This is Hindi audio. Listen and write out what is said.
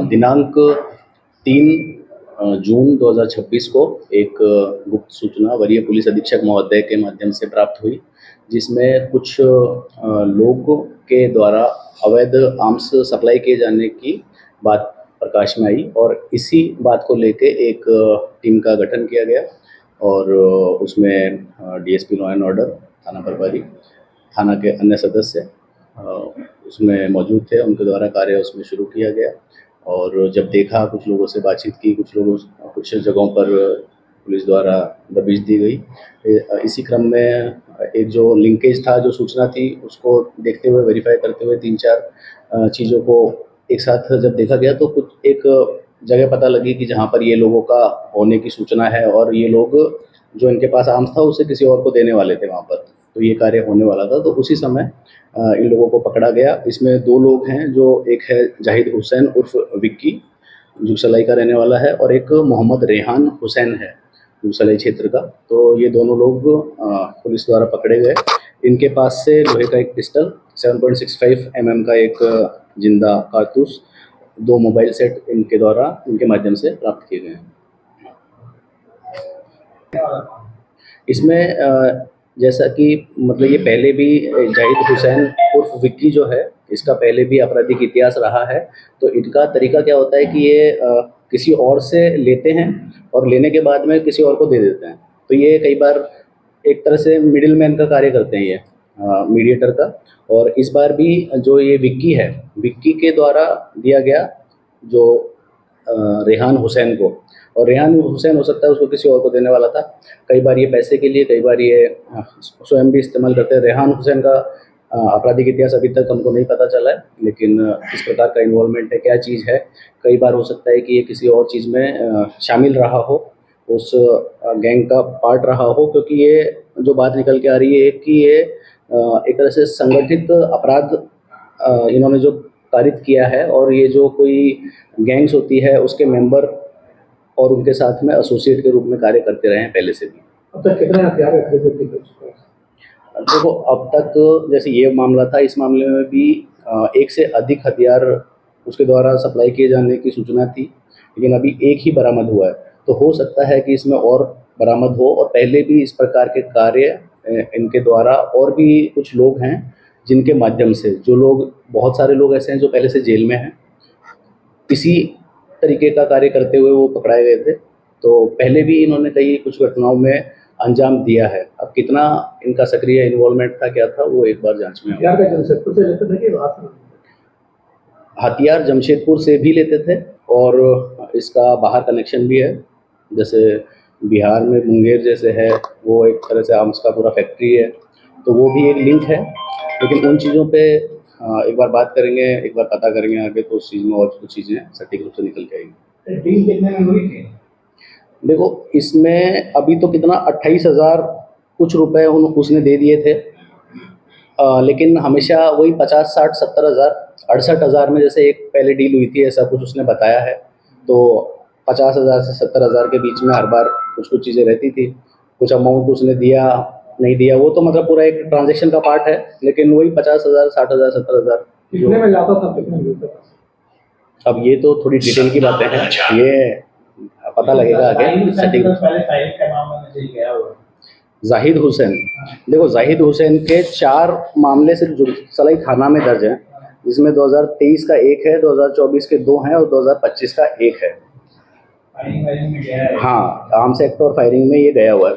दिनांक 3 जून 2026 को एक गुप्त सूचना वरीय पुलिस अधीक्षक महोदय के माध्यम से प्राप्त हुई, जिसमें कुछ लोगों के द्वारा अवैध आर्म्स सप्लाई किए जाने की बात प्रकाश में आई और इसी बात को लेके एक टीम का गठन किया गया और उसमें डीएसपी लॉ एंड ऑर्डर, थाना प्रभारी, थाना के अन्य सदस्य उसमें मौजूद थे। उनके द्वारा कार्य उसमें शुरू किया गया और जब देखा, कुछ लोगों से बातचीत की, कुछ जगहों पर पुलिस द्वारा दबिश दी गई। इसी क्रम में एक जो लिंकेज था, जो सूचना थी, उसको देखते हुए, वेरीफाई करते हुए 3-4 चीज़ों को एक साथ जब देखा गया तो कुछ एक जगह पता लगी कि जहाँ पर ये लोगों का होने की सूचना है और ये लोग जो इनके पास आर्म्स था उसे किसी और को देने वाले थे वहाँ पर, तो ये कार्य होने वाला था। तो उसी समय इन लोगों को पकड़ा गया। इसमें 2 लोग हैं, जो एक है जाहिद हुसैन उर्फ विक्की, जुगसलाई का रहने वाला है, और एक मोहम्मद रेहान हुसैन है, जुगसलाई क्षेत्र का। तो ये दोनों लोग पुलिस द्वारा पकड़े गए। इनके पास से लोहे का एक पिस्टल, 7.65 mm का एक जिंदा कारतूस, 2 मोबाइल सेट इनके माध्यम से प्राप्त किए गए हैं। इसमें जैसा कि मतलब ये पहले भी जाहिद हुसैन उर्फ विक्की जो है, इसका पहले भी आपराधिक इतिहास रहा है। तो इनका तरीका क्या होता है कि ये किसी और से लेते हैं और लेने के बाद में किसी और को दे देते हैं। तो ये कई बार एक तरह से मिडिल मैन का कार्य करते हैं, ये मीडिएटर का। और इस बार भी जो ये विक्की है, विक्की के द्वारा दिया गया जो रेहान हुसैन को, और रेहान हुसैन हो सकता है उसको किसी और को देने वाला था। कई बार ये पैसे के लिए, कई बार ये स्वयं भी इस्तेमाल करते हैं। रेहान हुसैन का आपराधिक इतिहास अभी तक हमको नहीं पता चला है, लेकिन किस प्रकार का इन्वॉल्वमेंट है, क्या चीज़ है। कई बार हो सकता है कि ये किसी और चीज़ में शामिल रहा हो, उस गैंग का पार्ट रहा हो, क्योंकि ये जो बात निकल के आ रही है कि ये एक तरह से संगठित अपराध इन्होंने जो कारित किया है, और ये जो कोई गैंग्स होती है उसके मेंबर और उनके साथ में एसोसिएट के रूप में कार्य करते रहे हैं पहले से भी। अब तक कितने हथियार खरीदे थे? देखो, अब तक जैसे ये मामला था, इस मामले में भी 1 से अधिक हथियार उसके द्वारा सप्लाई किए जाने की सूचना थी, लेकिन अभी 1 ही बरामद हुआ है। तो हो सकता है कि इसमें और बरामद हो, और पहले भी इस प्रकार के कार्य इनके द्वारा और भी कुछ लोग हैं, जिनके माध्यम से बहुत सारे लोग ऐसे हैं जो पहले से जेल में हैं, इसी तरीके का कार्य करते हुए वो पकड़ाए गए थे। तो पहले भी इन्होंने कई कुछ घटनाओं में अंजाम दिया है। अब कितना इनका सक्रिय इन्वॉल्वमेंट था, क्या था, वो एक बार जांच में होगा। हथियार जमशेदपुर से भी लेते थे और इसका बाहर कनेक्शन भी है। जैसे बिहार में मुंगेर जैसे है, वो एक तरह से आर्म्स का पूरा फैक्ट्री है, तो वो भी एक लिंक है। लेकिन उन चीज़ों पे एक बार बात करेंगे, एक बार पता करेंगे आगे, तो उस चीज़ में और कुछ चीज़ें सटीक रूप से निकल के आएंगी। डील कितने में हुई थी? देखो, इसमें अभी तो कितना 28,000 कुछ रुपए उसने दे दिए थे, लेकिन हमेशा वही 50, 60, 70,000, 68,000 में जैसे एक पहले डील हुई थी, ऐसा कुछ उसने बताया है। तो 50,000 से 70,000 के बीच में हर बार कुछ कुछ चीज़ें रहती थी। कुछ अमाउंट उसने दिया, नहीं दिया, वो तो मतलब पूरा एक ट्रांजेक्शन का पार्ट है, लेकिन वही 50,000, 60,000, 70,000 कितने में जाता था, कितने मिलता था? अब ये तो थोड़ी डिटेल की बातें हैं, ये पता लगेगा आगे। सटीक जाहिद हुसैन, देखो, जाहिद हुसैन के 4 मामले सिर्फ जुगसलाई थाना में दर्ज हैं, जिसमें 2023 का 1 है, 2024 के 2 हैं और 2025 का 1 है। हाँ, आर्म्स एक्ट और फायरिंग में ये गया हुआ है।